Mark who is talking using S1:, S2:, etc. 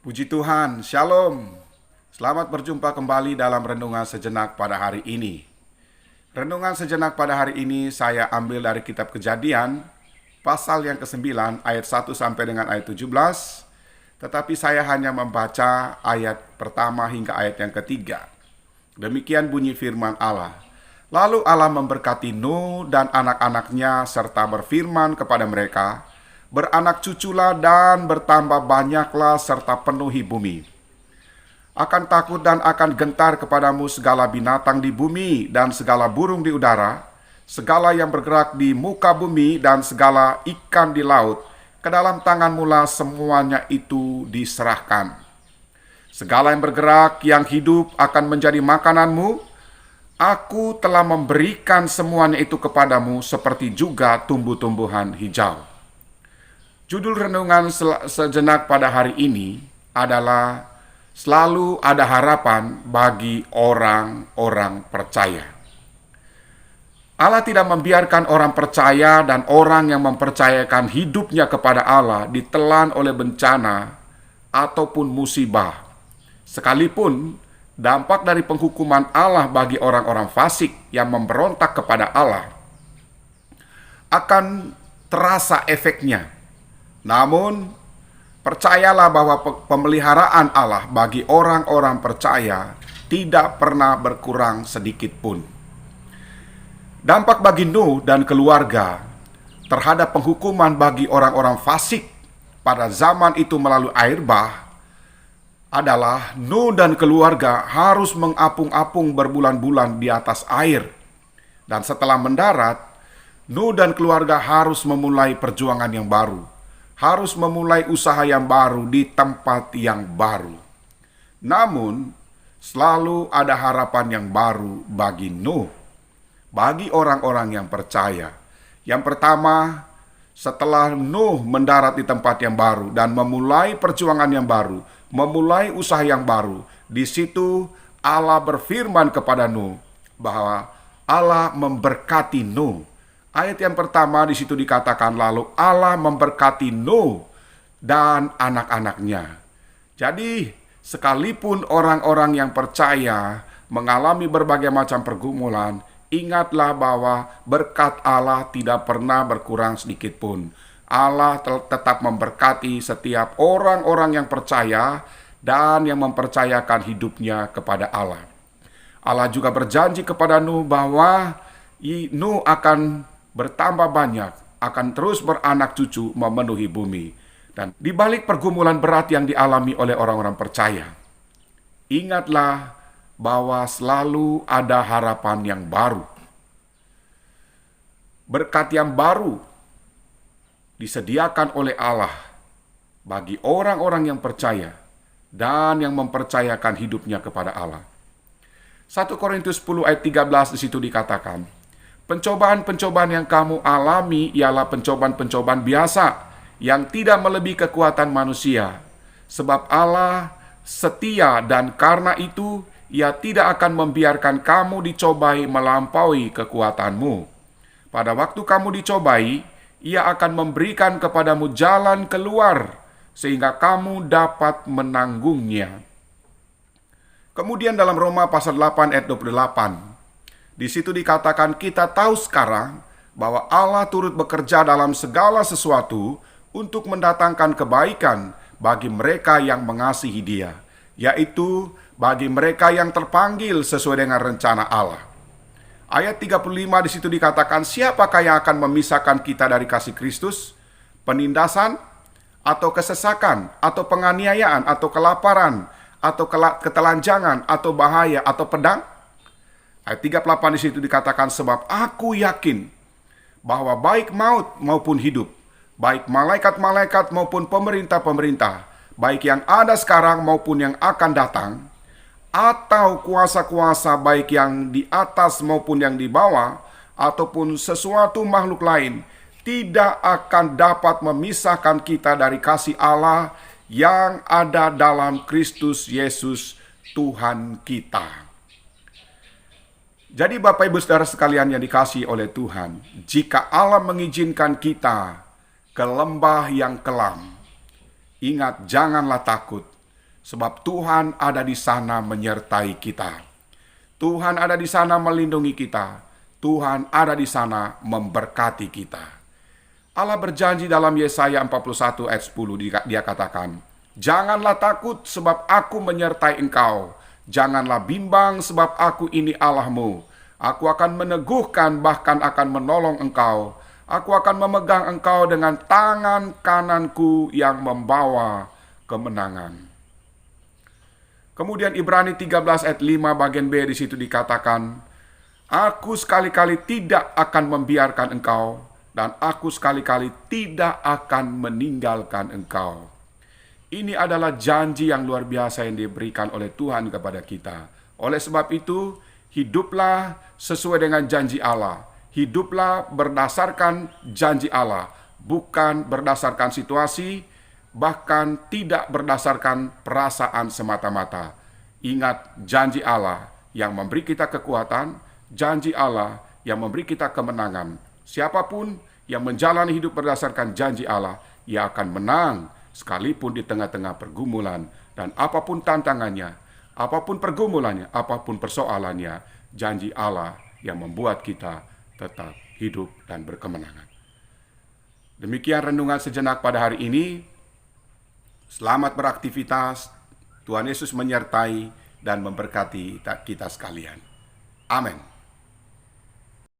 S1: Puji Tuhan, Shalom. Selamat berjumpa kembali dalam Renungan Sejenak pada hari ini. Renungan Sejenak pada hari ini saya ambil dari kitab Kejadian, pasal yang ke-9, ayat 1 sampai dengan ayat 17. Tetapi saya hanya membaca ayat pertama hingga ayat yang ketiga. Demikian bunyi firman Allah. Lalu Allah memberkati Nuh dan anak-anaknya serta berfirman kepada mereka, "Beranak cuculah dan bertambah banyaklah serta penuhi bumi. Akan takut dan akan gentar kepadamu segala binatang di bumi dan segala burung di udara, segala yang bergerak di muka bumi dan segala ikan di laut. Ke dalam tanganmu lah semuanya itu diserahkan. Segala yang bergerak, yang hidup akan menjadi makananmu. Aku telah memberikan semuanya itu kepadamu seperti juga tumbuh-tumbuhan hijau." Judul renungan sejenak pada hari ini adalah selalu ada harapan bagi orang-orang percaya. Allah tidak membiarkan orang percaya dan orang yang mempercayakan hidupnya kepada Allah ditelan oleh bencana ataupun musibah. Sekalipun dampak dari penghukuman Allah bagi orang-orang fasik yang memberontak kepada Allah akan terasa efeknya. Namun, percayalah bahwa pemeliharaan Allah bagi orang-orang percaya tidak pernah berkurang sedikit pun. Dampak bagi Nuh dan keluarga terhadap penghukuman bagi orang-orang fasik pada zaman itu melalui air bah adalah Nuh dan keluarga harus mengapung-apung berbulan-bulan di atas air. Dan setelah mendarat, Nuh dan keluarga harus memulai perjuangan yang baru. Harus memulai usaha yang baru di tempat yang baru. Namun, selalu ada harapan yang baru bagi Nuh, bagi orang-orang yang percaya. Yang pertama, setelah Nuh mendarat di tempat yang baru dan memulai perjuangan yang baru, memulai usaha yang baru, di situ Allah berfirman kepada Nuh bahwa Allah memberkati Nuh. Ayat yang pertama di situ dikatakan, lalu Allah memberkati Nuh dan anak-anaknya. Jadi, sekalipun orang-orang yang percaya mengalami berbagai macam pergumulan, ingatlah bahwa berkat Allah tidak pernah berkurang sedikit pun. Allah tetap memberkati setiap orang-orang yang percaya dan yang mempercayakan hidupnya kepada Allah. Allah juga berjanji kepada Nuh bahwa Nuh akan bertambah banyak, akan terus beranak cucu memenuhi bumi. Dan di balik pergumulan berat yang dialami oleh orang-orang percaya, ingatlah bahwa selalu ada harapan yang baru. Berkat yang baru disediakan oleh Allah bagi orang-orang yang percaya dan yang mempercayakan hidupnya kepada Allah. 1 Korintus 10 ayat 13 di situ dikatakan, "Pencobaan-pencobaan yang kamu alami ialah pencobaan-pencobaan biasa yang tidak melebihi kekuatan manusia. Sebab Allah setia dan karena itu Ia tidak akan membiarkan kamu dicobai melampaui kekuatanmu. Pada waktu kamu dicobai, Ia akan memberikan kepadamu jalan keluar sehingga kamu dapat menanggungnya." Kemudian dalam Roma pasal 8 ayat 28, di situ dikatakan, "Kita tahu sekarang bahwa Allah turut bekerja dalam segala sesuatu untuk mendatangkan kebaikan bagi mereka yang mengasihi Dia, yaitu bagi mereka yang terpanggil sesuai dengan rencana Allah." Ayat 35 di situ dikatakan, "Siapakah yang akan memisahkan kita dari kasih Kristus? Penindasan atau kesesakan atau penganiayaan atau kelaparan atau ketelanjangan atau bahaya atau pedang?" Ayat 38 di situ dikatakan, "Sebab aku yakin bahwa baik maut maupun hidup, baik malaikat-malaikat maupun pemerintah-pemerintah, baik yang ada sekarang maupun yang akan datang, atau kuasa-kuasa baik yang di atas maupun yang di bawah, ataupun sesuatu makhluk lain, tidak akan dapat memisahkan kita dari kasih Allah yang ada dalam Kristus Yesus Tuhan kita." Jadi Bapak Ibu Saudara sekalian yang dikasihi oleh Tuhan, jika Allah mengizinkan kita ke lembah yang kelam, ingat janganlah takut, sebab Tuhan ada di sana menyertai kita. Tuhan ada di sana melindungi kita. Tuhan ada di sana memberkati kita. Allah berjanji dalam Yesaya 41 ayat 10, dia katakan, "Janganlah takut sebab aku menyertai engkau. Janganlah bimbang sebab aku ini Allahmu. Aku akan meneguhkan bahkan akan menolong engkau. Aku akan memegang engkau dengan tangan kananku yang membawa kemenangan." Kemudian Ibrani 13 ayat 5 bagian B di situ dikatakan, "Aku sekali-kali tidak akan membiarkan engkau, dan aku sekali-kali tidak akan meninggalkan engkau." Ini adalah janji yang luar biasa yang diberikan oleh Tuhan kepada kita. Oleh sebab itu, hiduplah sesuai dengan janji Allah. Hiduplah berdasarkan janji Allah, bukan berdasarkan situasi, bahkan tidak berdasarkan perasaan semata-mata. Ingat janji Allah yang memberi kita kekuatan, janji Allah yang memberi kita kemenangan. Siapapun yang menjalani hidup berdasarkan janji Allah, ia akan menang sekalipun di tengah-tengah pergumulan. Dan apapun tantangannya, apapun pergumulannya, apapun persoalannya, janji Allah yang membuat kita tetap hidup dan berkemenangan. Demikian renungan sejenak pada hari ini. Selamat beraktivitas. Tuhan Yesus menyertai dan memberkati kita sekalian. Amin.